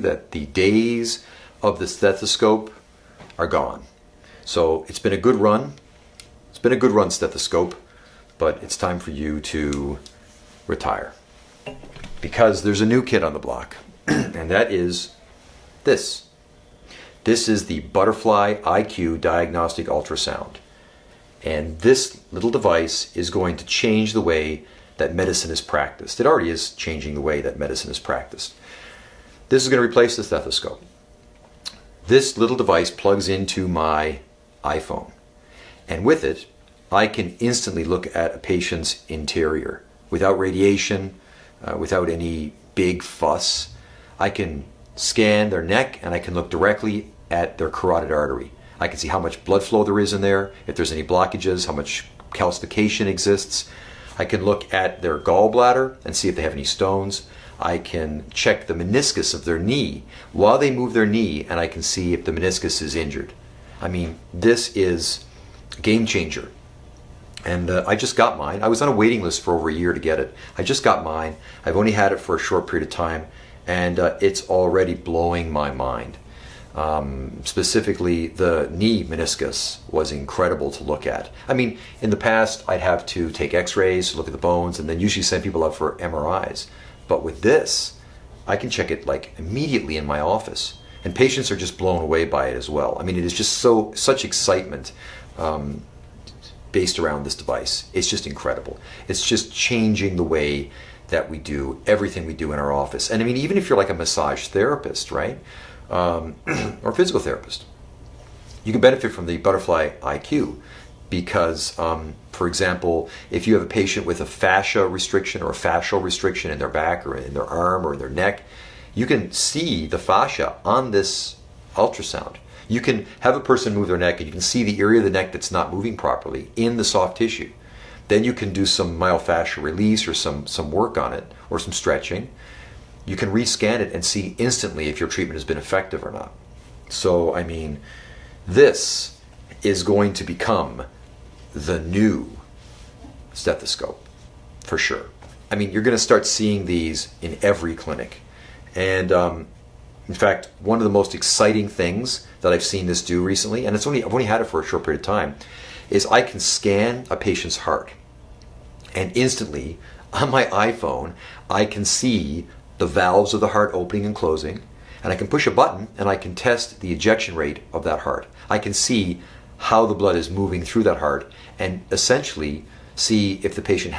that the days of the stethoscope are gone. So it's been a good run. It's been a good run, Stathoscope, but it's time for you to retire. Because there's a new kid on the block, and that is this. This is the Butterfly IQ Diagnostic Ultrasound. And this little device is going to change the way that medicine is practiced. It already is changing the way that medicine is practiced. This is going to replace the stethoscope. This little device plugs into my iPhone. And with it, I can instantly look at a patient's interior without radiation, without any big fuss. I can scan their neck and I can look directly at their carotid artery. I can see how much blood flow there is in there, if there's any blockages, how much calcification exists. I can look at their gallbladder and see if they have any stones. I can check the meniscus of their knee while they move their knee, and I can see if the meniscus is injured. I mean, this is a game changer. And I just got mine. I was on a waiting list for over a year to get it. I just got mine. I've only had it for a short period of time, and it's already blowing my mind. Specifically, the knee meniscus was incredible to look at. I mean, in the past, I'd have to take x-rays to look at the bones and then usually send people out for MRIs. But with this, I can check it like immediately in my office. And patients are just blown away by it as well. I mean, it is just such excitement based around this device. It's just incredible. It's just changing the way that we do everything we do in our office. And I mean, even if you're like a massage therapist, right? Or physical therapist, you can benefit from the Butterfly IQ because, for example, if you have a patient with a fascia restriction or a fascial restriction in their back or in their arm or in their neck, you can see the fascia on this ultrasound. You can have a person move their neck and you can see the area of the neck that's not moving properly in the soft tissue. Then you can do some myofascial release or some work on it or some stretching. You can rescan it and see instantly if your treatment has been effective or not. So, I mean, this is going to become the new stethoscope, for sure. I mean, you're going to start seeing these in every clinic. And in fact, one of the most exciting things that I've seen this do recently, and I've only had it for a short period of time, is I can scan a patient's heart. And instantly, on my iPhone, I can see the valves of the heart opening and closing, and I can push a button and I can test the ejection rate of that heart. I can see how the blood is moving through that heart and essentially see if the patient